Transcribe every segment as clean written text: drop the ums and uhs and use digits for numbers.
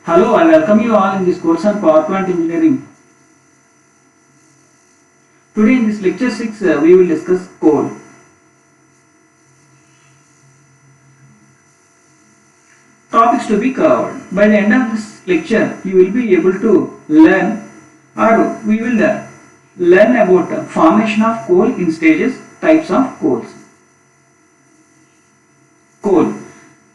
Hello, I welcome you all in this course on Power Plant Engineering. Today in this lecture 6, we will discuss coal. Topics to be covered. By the end of this lecture, you will be able to learn or we will learn about formation of coal in stages, types of coals. Coal.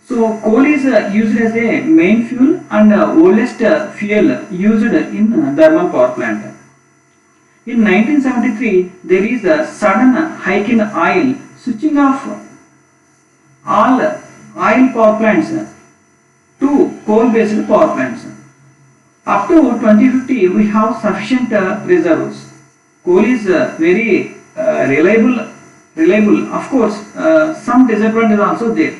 So coal is used as a main fuel and oldest fuel used in thermal power plant. In 1973, there is a sudden hike in oil, switching off all oil power plants to coal-based power plants. Up to 2050, we have sufficient reserves. Coal is very reliable. Of course, some disadvantage also there.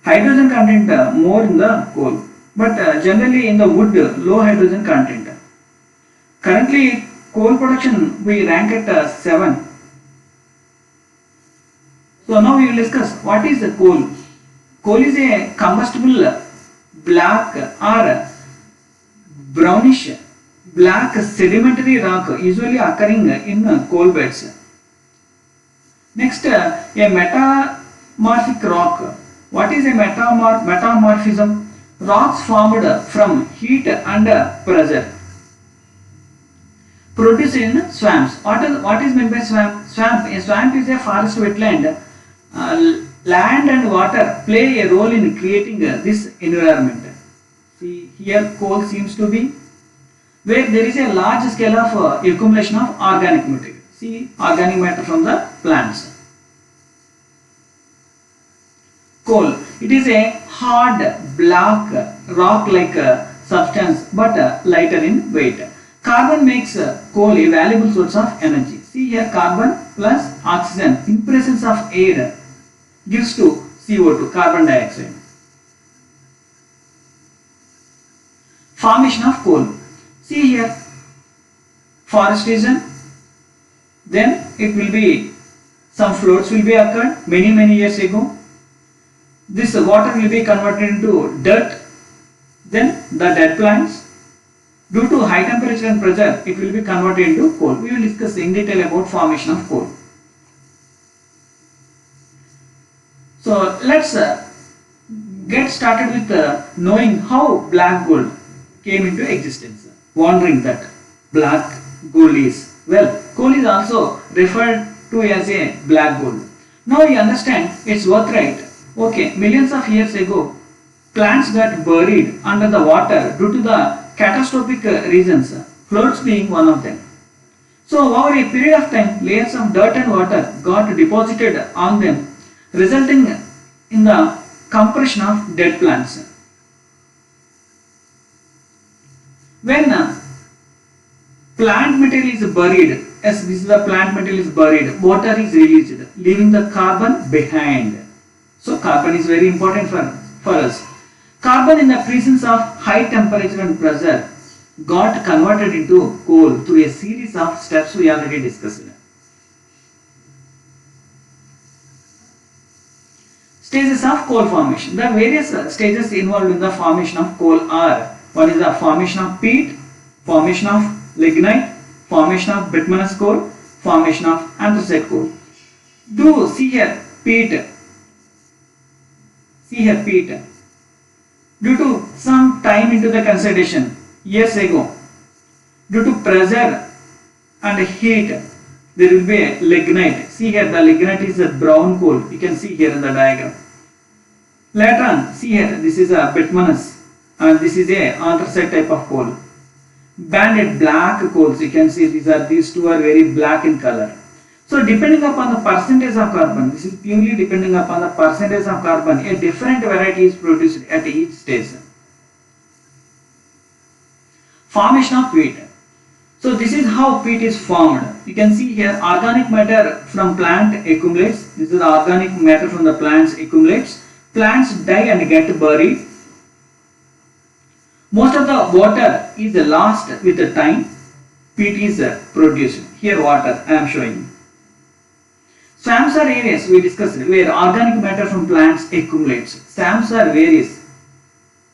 Hydrogen content more in the coal, but generally in the wood low hydrogen content. Currently, coal production we rank at 7. So now we will discuss what is the coal. Coal is a combustible black or brownish black sedimentary rock usually occurring in coal beds. Next, a metamorphic rock. What is a metamorphism? Rocks formed from heat and pressure produced in swamps. What is meant by swamp? A swamp is a forest wetland. Land and water play a role in creating this environment. See here, coal seems to be where there is a large scale of accumulation of organic material. See organic matter from the plants. Coal. It is a hard, black, rock-like substance but lighter in weight. Carbon makes coal a valuable source of energy. See here, carbon plus oxygen in presence of air gives to CO2, carbon dioxide. Formation of coal. See here, forest region. Then it will be some floats will be occurred many years ago. This water will be converted into dirt, then the dead plants. Due to high temperature and pressure, it will be converted into coal. We will discuss in detail about formation of coal. So let's get started with knowing how black gold came into existence. Wondering that black gold is. Well, coal is also referred to as a black gold. Now you understand its birthright. Okay, millions of years ago, plants got buried under the water due to the catastrophic reasons, floods being one of them. So over a period of time, layers of dirt and water got deposited on them, resulting in the compression of dead plants. When plant material is buried, as this is the plant material is buried, water is released, leaving the carbon behind. So carbon is very important for us. Carbon in the presence of high temperature and pressure got converted into coal through a series of steps we already discussed. Stages of coal formation. The various stages involved in the formation of coal are: one is the formation of peat, formation of lignite, formation of bituminous coal, formation of anthracite coal. Do see here peat. See here peat. Due to some time into the consideration years ago, due to pressure and heat, there will be a lignite. See here, the lignite is a brown coal. You can see here in the diagram. Later on, see here, this is a bituminous and this is a anthracite type of coal. Banded black coals, you can see these two are very black in color. So depending upon the percentage of carbon, this is purely depending upon the percentage of carbon, a different variety is produced at each stage. Formation of peat. So this is how peat is formed. You can see here organic matter from plant accumulates. This is the organic matter from the plants accumulates. Plants die and get buried. Most of the water is lost with the time. Peat is produced. Here water I am showing. Swamps are areas we discussed where organic matter from plants accumulates. Swamps are various.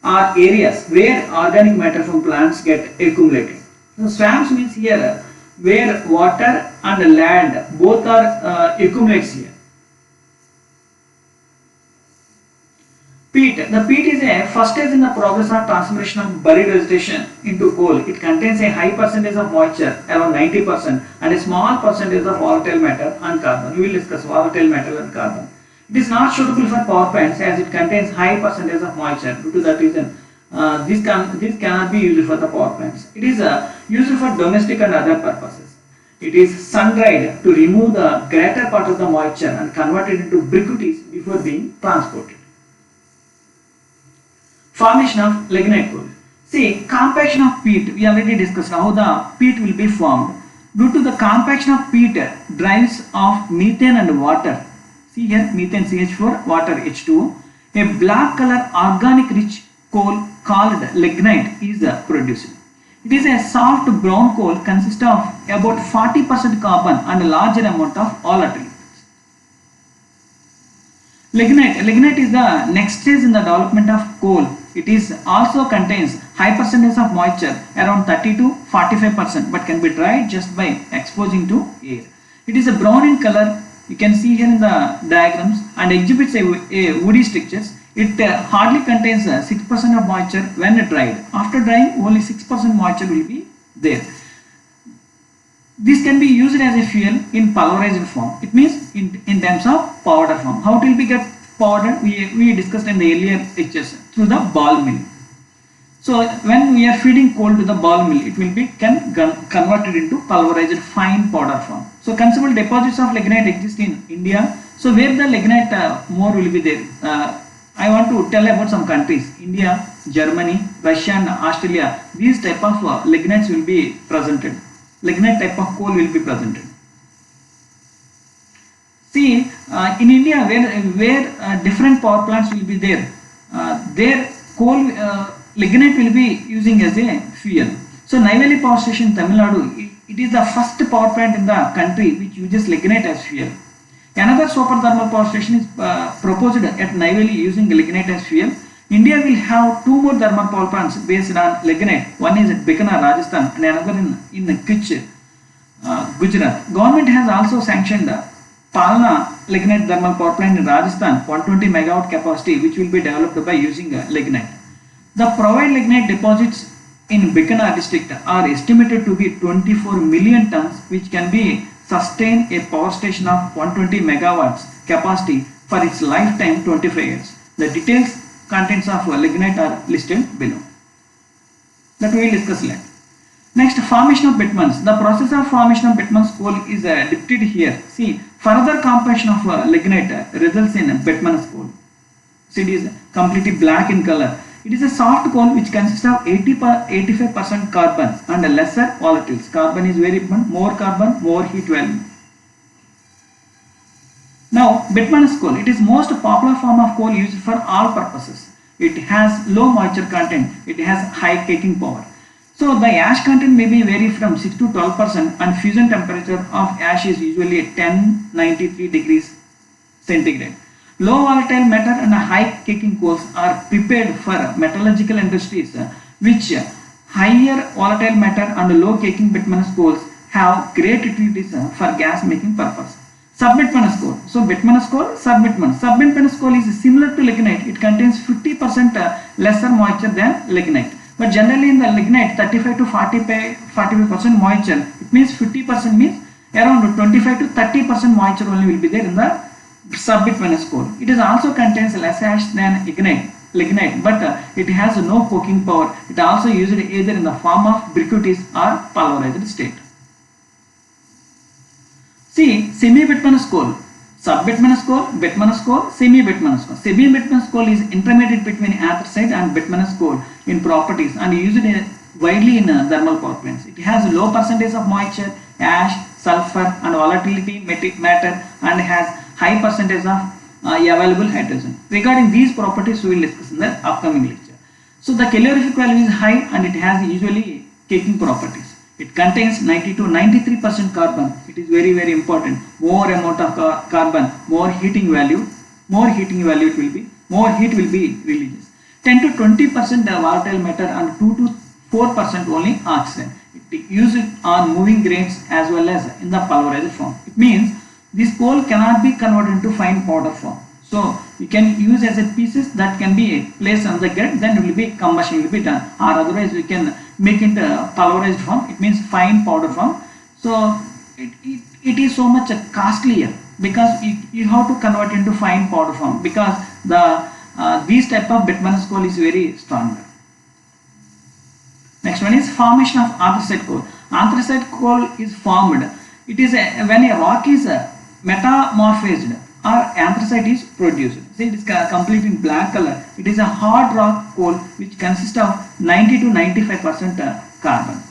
are areas where organic matter from plants get accumulated. So swamps means here where water and land both are accumulates here. Peat. The peat is a first stage in the process of transformation of buried vegetation into coal. It contains a high percentage of moisture, around 90%, and a small percentage of volatile matter and carbon. We will discuss volatile matter and carbon. It is not suitable for power plants as it contains high percentage of moisture. Due to that reason, this cannot be used for the power plants. It is used for domestic and other purposes. It is sun dried to remove the greater part of the moisture and convert it into briquettes before being transported. Formation of lignite coal. See, compaction of peat. We already discussed how the peat will be formed. Due to the compaction of peat, drives of methane and water. See here, methane CH4, water H2O. A black color organic rich coal called lignite is produced. It is a soft brown coal consists of about 40% carbon and a larger amount of volatile. Lignite is the next stage in the development of coal. It is also contains high percentage of moisture, around 30 to 45%, but can be dried just by exposing to air. It is a brown in color. You can see here in the diagrams and exhibits a woody structures. It hardly contains 6% of moisture when dried. After drying, only 6% moisture will be there. This can be used as a fuel in pulverized form. It means in terms of powder form. How it will be get powdered? We discussed in the earlier lectures through the ball mill. So when we are feeding coal to the ball mill, it will be converted into pulverized fine powder form. So considerable deposits of lignite exist in India. So where the lignite more will be there. I want to tell about some countries. India, Germany, Russia and Australia. These type of lignites will be presented. Lignite type of coal will be presented. See, in India where different power plants will be there, their coal lignite will be using as a fuel. So Neyveli power station Tamil Nadu, it is the first power plant in the country which uses lignite as fuel. Another super thermal power station is proposed at Neyveli using lignite as fuel. India will have two more thermal power plants based on lignite. One is at Bikaner, Rajasthan, and another in Kutch, Gujarat. Government has also sanctioned Palna lignite thermal power plant in Rajasthan, 120 megawatt capacity, which will be developed by using lignite. The provide lignite deposits in Bikaner district are estimated to be 24 million tons, which can be sustain a power station of 120 megawatts capacity for its lifetime 25 years. The details contents of lignite are listed below. That we will discuss later. Next, formation of bitumens. The process of formation of bituminous coal is depicted here. See, further compaction of lignite results in bituminous coal. So it is completely black in color. It is a soft coal which consists of 85% carbon and lesser volatiles. Carbon is very important. More carbon, more heat value. Now, bituminous coal. It is most popular form of coal used for all purposes. It has low moisture content. It has high caking power. So the ash content may be vary from 6 to 12%, and fusion temperature of ash is usually at 1093 degrees centigrade. Low volatile matter and high caking coals are prepared for metallurgical industries, which higher volatile matter and low caking bituminous coals have great utilities for gas making purpose. Subbituminous coal. So bituminous coal, subbituminous. Subbituminous coal is similar to lignite. It contains 50% lesser moisture than lignite. But generally in the lignite 35 to 45% moisture. It means 50% means around 25 to 30% moisture only will be there in the subbituminous coal. It is also contains less ash than lignite, but it has no coking power. It also used either in the form of briquettes or pulverized state. See, semi-bituminous coal, subbituminous coal, bituminous coal, semi-bituminous coal. Semi-bituminous coal is intermediate between anthracite and bituminous coal in properties and used widely in thermal power plants. It has low percentage of moisture, ash, sulfur and volatility matter and has high percentage of available hydrogen. Regarding these properties, we will discuss in the upcoming lecture. So the calorific value is high and it has usually caking properties. It contains 90 to 93% carbon. It is very, very important. More amount of carbon, more heating value it will be, more heat will be released. 10 to 20% volatile matter and 2 to 4% only oxygen. It uses on moving grains as well as in the pulverized form. It means this coal cannot be converted into fine powder form. So you can use as a pieces that can be placed on the grid, then it will be combustion will be done, or otherwise we can make it pulverized form. It means fine powder form. So it is so much costlier because you have to convert into fine powder form because the these type of bituminous coal is very stronger. Next one is formation of anthracite coal. Anthracite coal is formed. It is when a rock is metamorphosed or anthracite is produced. See, it is complete in black color. It is a hard rock coal which consists of 90 to 95% carbon.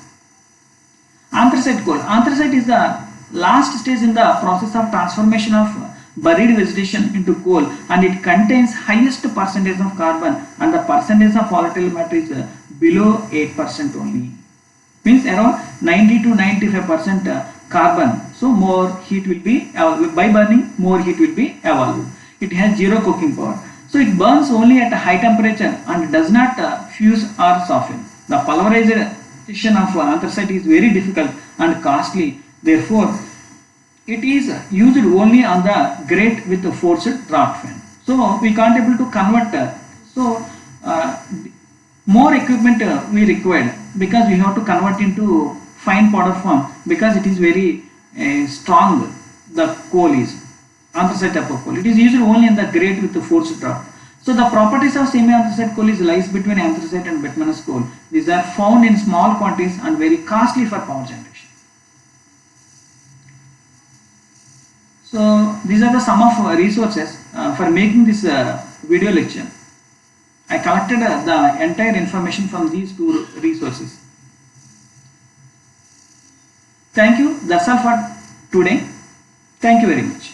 Anthracite coal. Anthracite is the last stage in the process of transformation of buried vegetation into coal, and it contains highest percentage of carbon, and the percentage of volatile matter is below 8% only. Means around 90 to 95% carbon. So more heat will be by burning, more heat will be evolved. It has zero cooking power. So it burns only at a high temperature and does not fuse or soften. The pulverization of anthracite is very difficult and costly. Therefore, it is used only on the grate with the forced draft fan. So we can't able to convert. More equipment we required because we have to convert into fine powder form because it is very strong. The coal is anthracite type of coal. It is used only in the grate with the forced draft. So the properties of semi-anthracite coal is lies between anthracite and bituminous coal. These are found in small quantities and very costly for power generation. So these are the sum of resources for making this video lecture. I collected the entire information from these two resources. Thank you. That's all for today. Thank you very much.